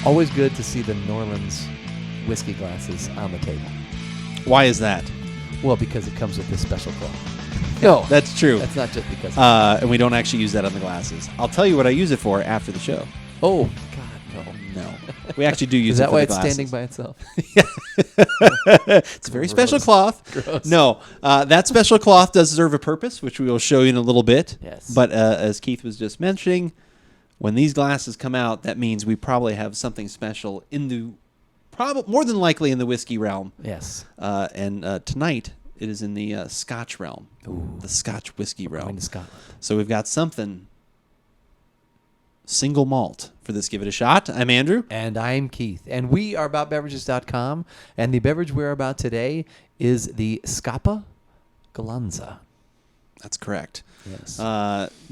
Always good to see the New Orleans whiskey glasses on the table. Why is that? Well, because it comes with this special cloth. No, that's true. That's not just because. And we don't actually use that on the glasses. I'll tell you what I use it for after the show. Oh, God, no. No. We actually do use Is it that for why the it's glasses. standing by itself? It's a very special cloth. Gross. No, that special cloth does serve a purpose, which we will show you in a little bit. Yes. But as Keith was just mentioning, when these glasses come out, that means we probably have something special in the, more than likely in the whiskey realm. Yes. And tonight it is in the Scotch realm, the Scotch whiskey realm. Going to Scotland. So we've got something single malt for this. Give it a shot. I'm Andrew. And I'm Keith. And we are AboutBeverages.com. And the beverage we're about today is the Scapa Glansa. That's correct. Yes.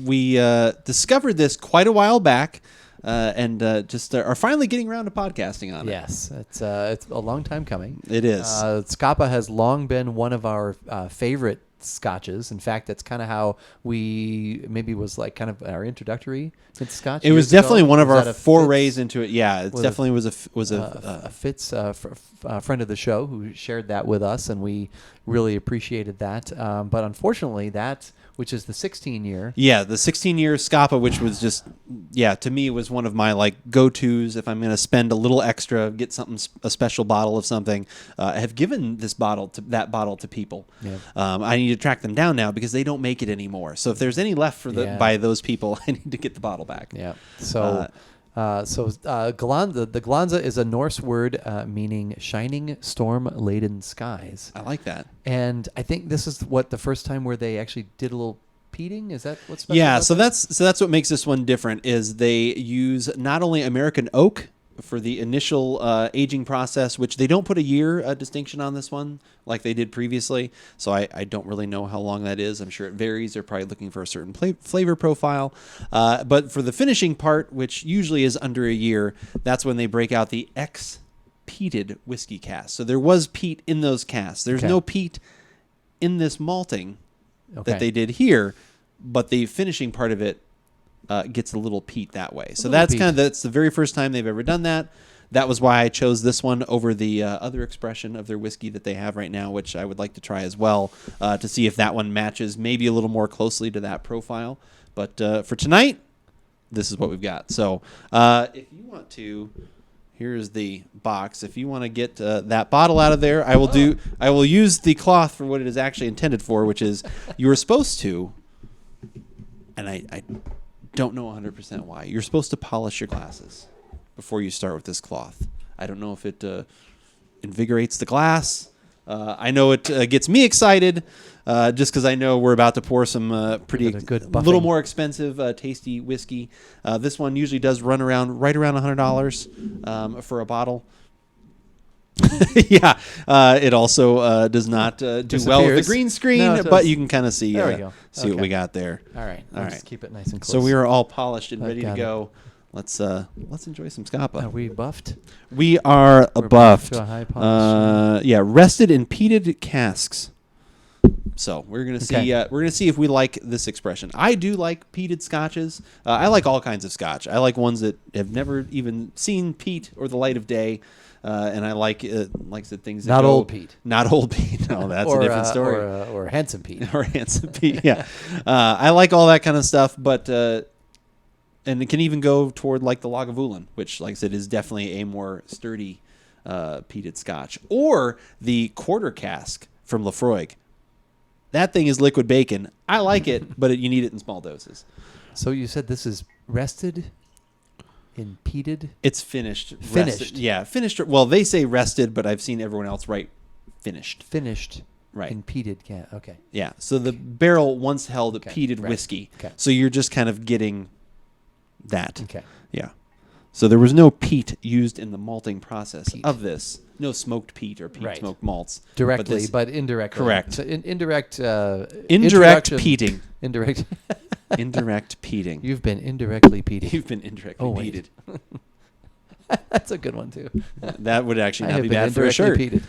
We discovered this quite a while back and just are finally getting around to podcasting on it. Yes. It's a long time coming. It is. Scapa has long been one of our favorite scotches. In fact, that's kind of how we maybe was like kind of our introductory to Scotch. It was definitely one of our forays Fitz? into it. Yeah, it definitely was a a Fitz friend of the show who shared that with us, and we really appreciated that. But unfortunately, that, which is the 16-year. Yeah, the 16-year Scapa, which was just, to me, was one of my like go-tos if I'm going to spend a little extra, get something, a special bottle of something. I have given that bottle to people. Yeah. I need to track them down now because they don't make it anymore. So if there's any left for by those people, I need to get the bottle back. Yeah. So Glansa, the Glansa is a Norse word meaning shining, storm-laden skies. I like that. And I think this is the first time where they actually did a little peating. Is that what's special? Yeah, about so this? that's what makes this one different. Is they use not only American oak for the initial aging process, which they don't put a year distinction on this one like they did previously. So I don't really know how long that is. I'm sure it varies. They're probably looking for a certain flavor profile. But for the finishing part, which usually is under a year, that's when they break out the peated whiskey cask. So there was peat in those casks. There's no peat in this malting that they did here, but the finishing part of it gets a little peat that way. So that's the very first time they've ever done that. That was why I chose this one over the other expression of their whiskey that they have right now, which I would like to try as well to see if that one matches maybe a little more closely to that profile. But for tonight, this is what we've got. So if you want to, here's the box. If you want to get that bottle out of there, I will use the cloth for what it is actually intended for, which is you were supposed to, and I don't know 100% why. You're supposed to polish your glasses before you start with this cloth. I don't know if it invigorates the glass. I know it gets me excited just because I know we're about to pour some a little more expensive, tasty whiskey. This one usually does run right around $100 for a bottle. Yeah, it also does not do well with the green screen, but you can kind of see what we got there. All right, just keep it nice and close. So we are all polished and ready to go. Let's enjoy some Scapa. Are we buffed? We are buffed. To a high polish. Rested in peated casks. So we're gonna see if we like this expression. I do like peated scotches. I like all kinds of scotch. I like ones that have never even seen peat or the light of day. And I like the things that not old Pete. Not old Pete. No, that's a different story. Or handsome Pete. Or handsome Pete. Yeah, I like all that kind of stuff, but and it can even go toward like the Lagavulin, which, like I said, is definitely a more sturdy peated Scotch, or the quarter cask from Lefroy. That thing is liquid bacon. I like it, but you need it in small doses. So you said this is rested in peated? It's finished. Finished. Rested. Yeah, finished. Well, they say rested, but I've seen everyone else write finished. Finished. Right. In peated can. Okay. Yeah. So the barrel once held peated whiskey. Okay. So you're just kind of getting that. Okay. Yeah. So there was no peat used in the malting process of this. No smoked peat or peat smoked malts. Directly, but indirectly. Correct. So indirect peating. Indirect. Indirect peating. You've been indirectly peated. You've been indirectly peated. That's a good one too. That would actually not be bad for a shirt. Peated.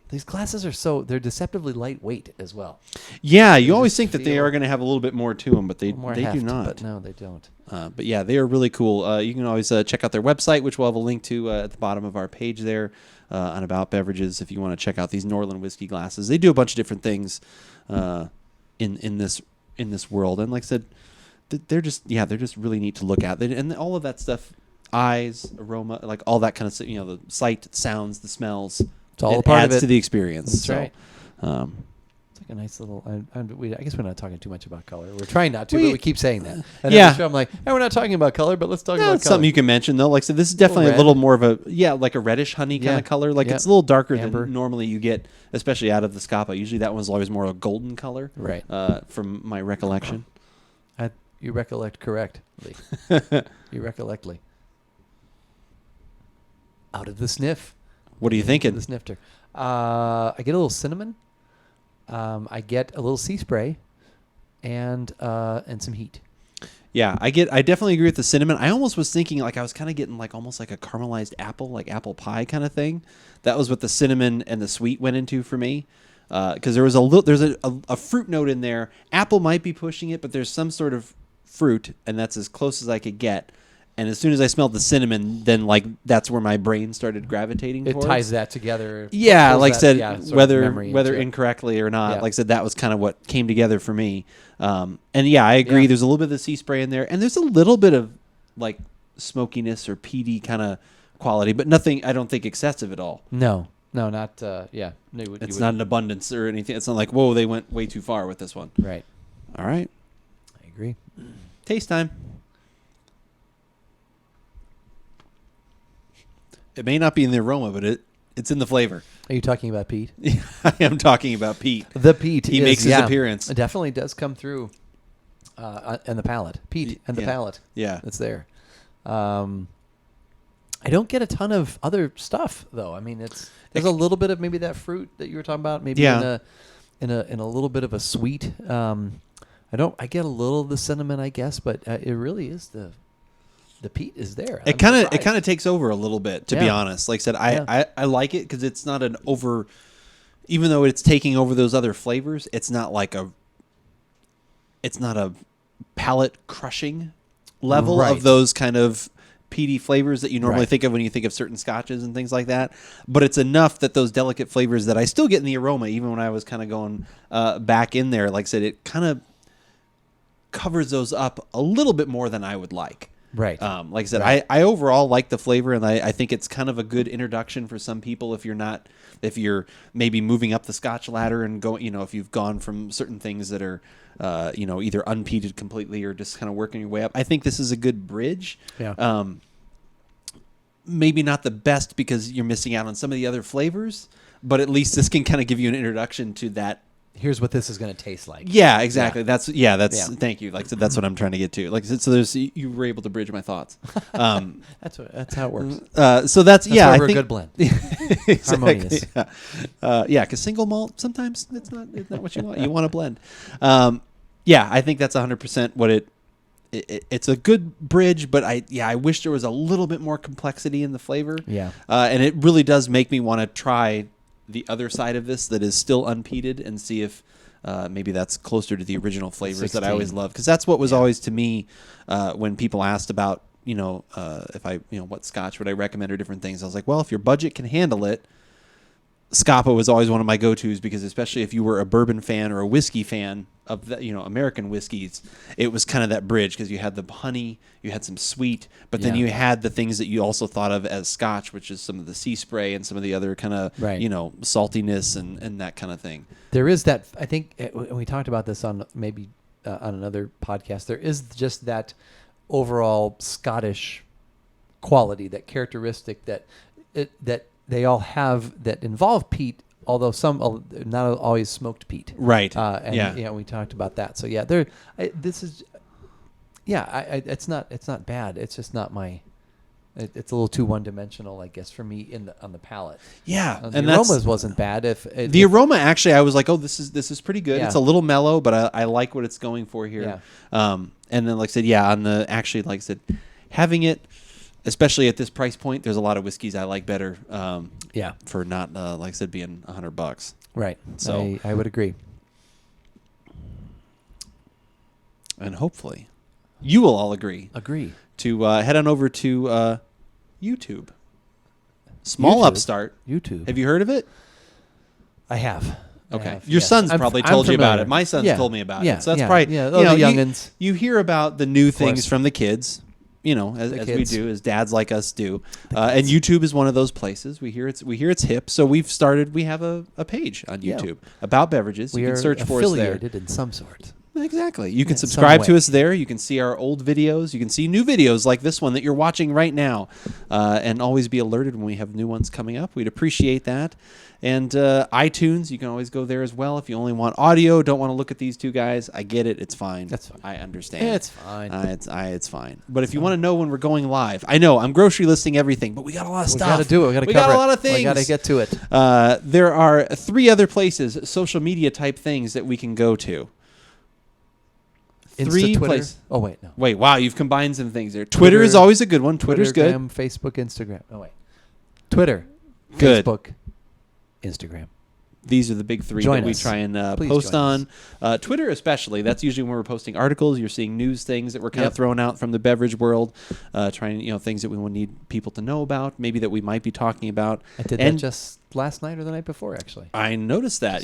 These glasses they're deceptively lightweight as well. Yeah, you They always just think that they feel are going to have a little bit more to them, but they more do heft, not. But no, they don't. But yeah, they are really cool. You can always check out their website, which we'll have a link to at the bottom of our page there on About Beverages. If you want to check out these Norland whiskey glasses, they do a bunch of different things in this world. And like I said, they're just really neat to look at. And all of that stuff, eyes, aroma, like all that kind of stuff. The sight, the sounds, the smells. It's all a part adds of it. to the experience. That's so, right. It's like a nice little. I guess we're not talking too much about color. We're trying not to, but we keep saying that. And yeah. every show I'm like, hey, we're not talking about color, but let's talk about it's color. something you can mention though. Like I said, this is definitely a little more of a like a reddish honey kind of color. Like it's a little darker Amber. than normally you get, especially out of the Scapa. Usually that one's always more of a golden color. Right. From my recollection. You recollect correctly. You recollectly. Out of the sniff. What are you thinking? The snifter. I get a little cinnamon. I get a little sea spray, and some heat. Yeah, I definitely agree with the cinnamon. I almost was thinking I was kind of getting almost like a caramelized apple, like apple pie kind of thing. That was what the cinnamon and the sweet went into for me. Because there's a fruit note in there. Apple might be pushing it, but there's some sort of fruit, and that's as close as I could get. And as soon as I smelled the cinnamon, then that's where my brain started gravitating towards. It ties that together. Yeah, like I said, whether into incorrectly or not, like I said, that was kind of what came together for me. And yeah, I agree. Yeah. There's a little bit of the sea spray in there, and there's a little bit of smokiness or peaty kind of quality, but nothing. I don't think excessive at all. No, not yeah. It's not an abundance or anything. It's not like whoa, they went way too far with this one. Right. All right. I agree. Taste time. It may not be in the aroma, but it's in the flavor. Are you talking about peat? I am talking about peat. The peat. He makes his appearance. It definitely does come through in the palate. Peat and the palate. Yeah. It's there. I don't get a ton of other stuff though. I mean, there's a little bit of maybe that fruit that you were talking about. Maybe in a little bit of a sweet. I get a little of the cinnamon, I guess, but it really is the peat is there. It kind of takes over a little bit, to be honest. Like I said, I like it because it's not even though it's taking over those other flavors, it's not a palate crushing level of those kind of peaty flavors that you normally think of when you think of certain scotches and things like that. But it's enough that those delicate flavors that I still get in the aroma, even when I was kind of going back in there, like I said, it kind of covers those up a little bit more than I would like. Right. Like I said, I overall like the flavor, and I think it's kind of a good introduction for some people if you're maybe moving up the Scotch ladder and going, if you've gone from certain things that are, either unpeated completely or just kind of working your way up. I think this is a good bridge. Yeah. Maybe not the best because you're missing out on some of the other flavors, but at least this can kind of give you an introduction to that. Here's what this is going to taste like. Yeah, exactly. Yeah. That's thank you. Like that's what I'm trying to get to. Like so, you were able to bridge my thoughts. That's how it works. So that's why I we're think a good blend. exactly, Harmonious. Yeah, because single malt sometimes it's not what you want. You want to blend. I think that's 100% what it's a good bridge, but I wish there was a little bit more complexity in the flavor. Yeah. And it really does make me want to try the other side of this that is still unpeated and see if maybe that's closer to the original flavors 16. that I always love, because that's what was always to me when people asked about if I what Scotch would I recommend or different things. I was like, well, if your budget can handle it, Scapa was always one of my go-tos, because especially if you were a bourbon fan or a whiskey fan of the, American whiskeys, it was kind of that bridge, because you had the honey, you had some sweet, but then you had the things that you also thought of as Scotch, which is some of the sea spray and some of the other kind of saltiness and that kind of thing. There is that. I think we talked about this on maybe on another podcast. There is just that overall Scottish quality, that characteristic that they all have that involve peat, although some not always smoked peat. Right. We talked about that. So it's not bad. It's just not my. It's a little too one-dimensional, I guess, for me on the palate. Yeah, the aromas wasn't bad. The aroma, actually, I was like, oh, this is pretty good. Yeah. It's a little mellow, but I like what it's going for here. Yeah. And then, like I said, on the actually, like I said, having it. especially at this price point, there's a lot of whiskeys I like better. Yeah. For not like I said, being $100. Right. So I would agree. And hopefully, you will all agree. Agree. To head on over to YouTube. Small upstart. YouTube. Have you heard of it? I have. Okay. Your son's probably told you about it. My son's told me about it. So that's probably the youngins. You hear about the new things from the kids, as we do, as dads like us do. And YouTube is one of those places. We hear it's hip. So we have a page on YouTube about beverages. We you can search for us there. Affiliated in some sort. Exactly. You can subscribe to us there. You can see our old videos. You can see new videos like this one that you're watching right now, and always be alerted when we have new ones coming up. We'd appreciate that. And iTunes, you can always go there as well if you only want audio, don't want to look at these two guys. I get it. It's fine. That's fine. I understand. It's fine. It's fine. But if you want to know when we're going live, I know I'm grocery listing everything, but we got a lot of stuff. We got to do it. We got a lot of things. We got to get to it. There are 3 other places, social media type things that we can go to. Twitter. Places. Oh, wait, no. Wait, wow, you've combined some things there. Twitter is always a good one. Twitter's good. Facebook, Instagram. Oh, wait. Twitter, good. Facebook, Instagram. These are the big 3 that we try and post on. Twitter especially. That's usually when we're posting articles. You're seeing news things that we're kind of throwing out from the beverage world, trying things that we will need people to know about, maybe that we might be talking about. I did that just last night or the night before, actually. I noticed that.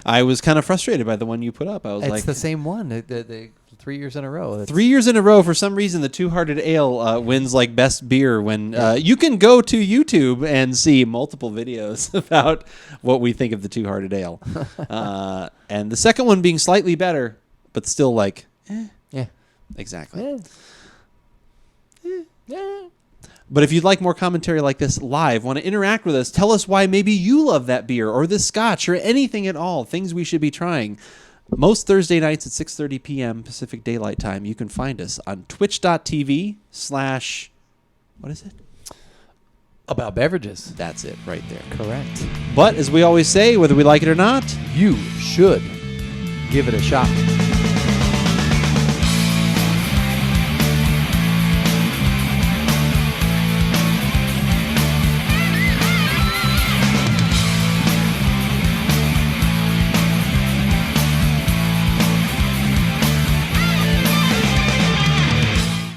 I was kind of frustrated by the one you put up. I was it's the same one. The 3 years in a row. 3 years in a row. For some reason, the Two Hearted Ale wins like best beer. When you can go to YouTube and see multiple videos about what we think of the Two Hearted Ale, and the second one being slightly better, but still like, yeah, exactly. Yeah. But if you'd like more commentary like this live, want to interact with us, tell us why maybe you love that beer or this scotch or anything at all, things we should be trying. Most Thursday nights at 6:30 p.m. Pacific Daylight Time, you can find us on twitch.tv/ what is it? About Beverages. That's it right there. Correct. But as we always say, whether we like it or not, you should give it a shot.